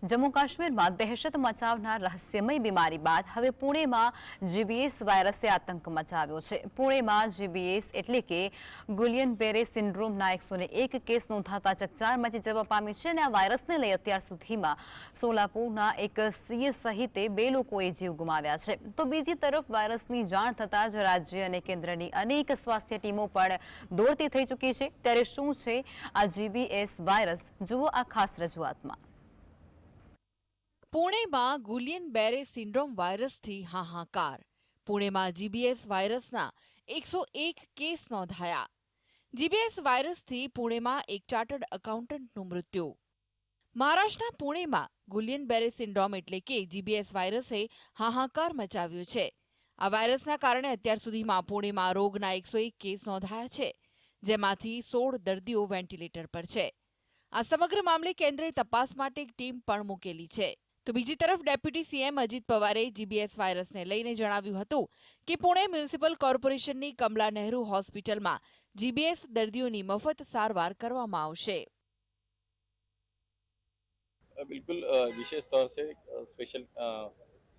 જમ્મુ કાશ્મીરમાં દહેશત મચાવનાર રહસ્યમય બીમારી બાદ હવે પુણેમાં જીબીએસ વાયરસે આતંક મચાવ્યો છે. પુણેમાં જીબીએસ એટલે કે ગુલિયન બેરે સિન્ડ્રોમના 101 કેસ નોંધાતા ચકચાર મચી જવા પામી છે અને આ વાયરસને લઈ અત્યાર સુધીમાં સોલાપુરના એક સીએ સહિત 2 લોકોએ જીવ ગુમાવ્યા છે. તો બીજી તરફ વાયરસની જાણ થતાં જ રાજ્ય અને કેન્દ્રની અનેક સ્વાસ્થ્ય ટીમો પણ દોડતી થઈ ચૂકી છે. ત્યારે શું છે આ જીબીએસ વાયરસ? જુઓ આ ખાસ રજૂઆતમાં. પુણેમાં ગુલિયન બેરે સિન્ડ્રોમ વાયરસથી હાહાકાર. પુણેમાં જીબીએસ વાયરસના 101 કેસ નોંધાયા. જીબીએસ વાયરસથી પુણેમાં એક ચાર્ટર્ડ એકાઉન્ટન્ટનું મૃત્યુ. મહારાષ્ટ્રના પુણેમાં ગુલિયન બેરે સિન્ડ્રોમ એટલે કે જીબીએસ વાયરસે હાહાકાર મચાવ્યો છે. આ વાયરસના કારણે અત્યાર સુધીમાં પુણેમાં રોગના 101 કેસ નોંધાયા છે, જેમાંથી 16 દર્દીઓ વેન્ટિલેટર પર છે. આ સમગ્ર મામલે કેન્દ્રે તપાસ માટે એક ટીમ પણ મૂકેલી છે. તો બીજી તરફ ડેપ્યુટી સીએમ અજીત પવારે જીબીએસ વાયરસને લઈને જણાવ્યું હતું કે પુણે મ્યુનિસિપલ કોર્પોરેશનની કમલા નહેરુ હોસ્પિટલમાં જીબીએસ દર્દીઓની મફત સારવાર કરવામાં આવશે. बिल्कुल विशेष तौर से स्पेशल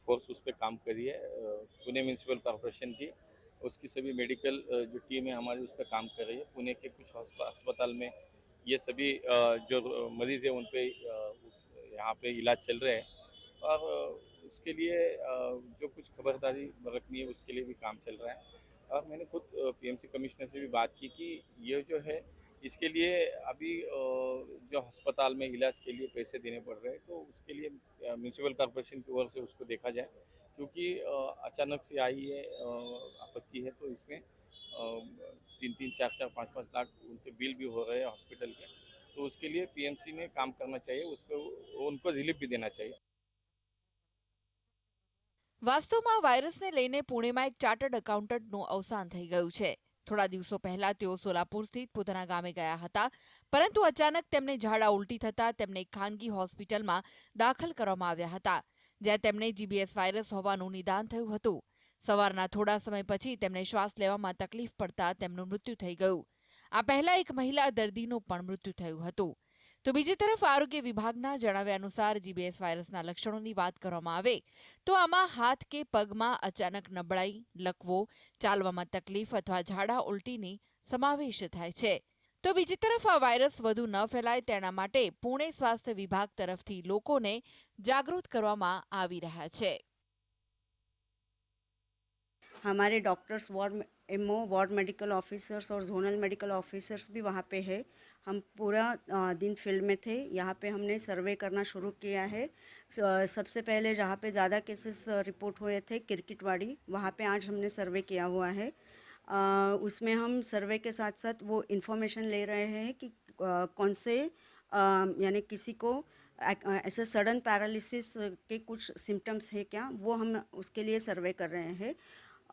फोर्स उस पर काम करी है पुणे म्यूनसिपल कॉरपोरेशन की. उसकी सभी मेडिकल जो टीम है हमारी उस पर काम कर रही है. पुणे के कुछ अस्पताल में ये सभी जो मरीज है उन पे यहाँ पे इलाज चल रहे हैं और उसके लिए जो कुछ खबरदारी बरतनी है उसके लिए भी काम चल रहा है. और मैंने खुद पीएमसी कमिश्नर से भी बात की कि ये जो है इसके लिए अभी जो अस्पताल में इलाज के लिए पैसे देने पड़ रहे हैं तो उसके लिए म्यूनसिपल कॉरपोरेशन की ओर से उसको देखा जाए, क्योंकि अचानक से आई है आपत्ति है. तो इसमें 3-3, 4-4, 5-5 लाख उनके बिल भी हो रहे हैं हॉस्पिटल के. तो उसके लिए पीएमसी ने काम करना चाहिए, उस पर उनको रिलीफ भी देना चाहिए. વાસ્તવમાં વાયરસને લઈને પુણેમાં એક ચાર્ટર્ડ એકાઉન્ટન્ટનું અવસાન થઈ ગયું છે. થોડા દિવસો પહેલા તેઓ સોલાપુર સ્થિત પોતાના ગામે ગયા હતા, પરંતુ અચાનક તેમને ઝાડા ઉલટી થતા તેમને એક ખાનગી હોસ્પિટલમાં દાખલ કરવામાં આવ્યા હતા, જ્યાં તેમને જીબીએસ વાયરસ હોવાનું નિદાન થયું હતું. સવારના થોડા સમય પછી તેમને શ્વાસ લેવામાં તકલીફ પડતા તેમનું મૃત્યુ થઈ ગયું. આ પહેલા એક મહિલા દર્દીનું પણ મૃત્યુ થયું હતું. તો બીજી તરફ આરોગ્ય વિભાગના જણાવ્યા અનુસાર જીબીએસ વાયરસના લક્ષણોની વાત કરવામાં આવે તો આમાં હાથ કે પગમાં અચાનક નબળાઈ, લકવો, ચાલવામાં તકલીફ અથવા ઝાડા ઉલટીની સમાવેશ થાય છે. તો બીજી તરફ આ વાયરસ વધુ ન ફેલાય તેના માટે પુણે સ્વાસ્થ્ય વિભાગ તરફથી લોકોને જાગૃત કરવામાં આવી રહ્યા છે. हमारे doctors ward MO ward medical officers और जोनल मेडिकल ऑफिसर्स भी वहाँ पे है. हम पूरा दिन फील्ड में थे. यहाँ पे हमने सर्वे करना शुरू किया है. सबसे पहले जहाँ पे ज़्यादा केसेस रिपोर्ट हुए थे किरकिटवाड़ी, वहाँ पे आज हमने सर्वे किया हुआ है. उसमें हम सर्वे के साथ साथ वो इन्फॉर्मेशन ले रहे हैं कि कौन से यानी किसी को ऐसे सडन पैरालिसिस के कुछ सिम्टम्स है क्या, वो हम उसके लिए सर्वे कर रहे हैं.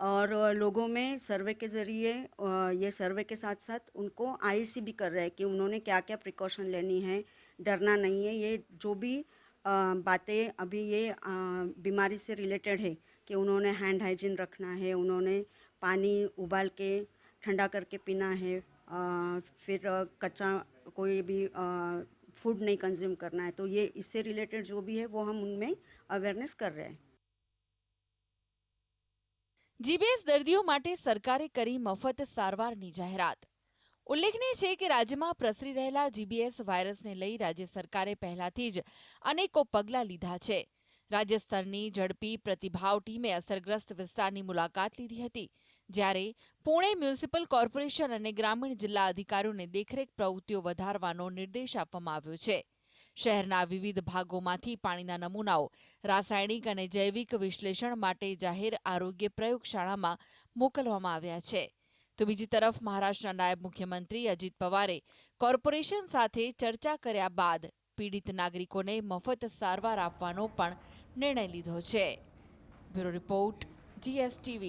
और लोगों में सर्वे के ज़रिए ये सर्वे के साथ साथ उनको आईसी भी कर रहे हैं कि उन्होंने क्या क्या प्रिकॉशन लेनी है, डरना नहीं है. ये जो भी बातें अभी ये बीमारी से रिलेटेड है कि उन्होंने हैंड हाइजीन रखना है, उन्होंने पानी उबाल के ठंडा करके पीना है, फिर कच्चा कोई भी फूड नहीं कंज्यूम करना है. तो ये इससे रिलेटेड जो भी है वो हम उनमें अवेयरनेस कर रहे हैं. જીબીએસ દર્દીઓ માટે સરકારે કરી મફત સારવારની જાહેરાત. ઉલ્લેખનીય છે કે રાજ્યમાં પ્રસરી રહેલા જીબીએસ વાયરસને લઈ રાજ્ય સરકારે પહેલાથી જ અનેકો પગલાં લીધા છે. રાજ્ય સ્તરની ઝડપી પ્રતિભાવ ટીમે અસરગ્રસ્ત વિસ્તારની મુલાકાત લીધી હતી, જ્યારે પુણે મ્યુનિસિપલ કોર્પોરેશન અને ગ્રામીણ જિલ્લા અધિકારીઓને દેખરેખ પ્રવૃત્તિઓ વધારવાનો નિર્દેશ આપવામાં આવ્યો છે. શહેરના વિવિધ ભાગોમાંથી પાણીના નમૂનાઓ રાસાયણિક અને જૈવિક વિશ્લેષણ માટે જાહેર આરોગ્ય પ્રયોગશાળામાં મોકલવામાં આવ્યા છે. તો બીજી તરફ મહારાષ્ટ્રના નાયબ મુખ્યમંત્રી અજીત પવારે કોર્પોરેશન સાથે ચર્ચા કર્યા બાદ પીડિત નાગરિકોને મફત સારવાર આપવાનો પણ નિર્ણય લીધો છે. Bureau report, GSTV.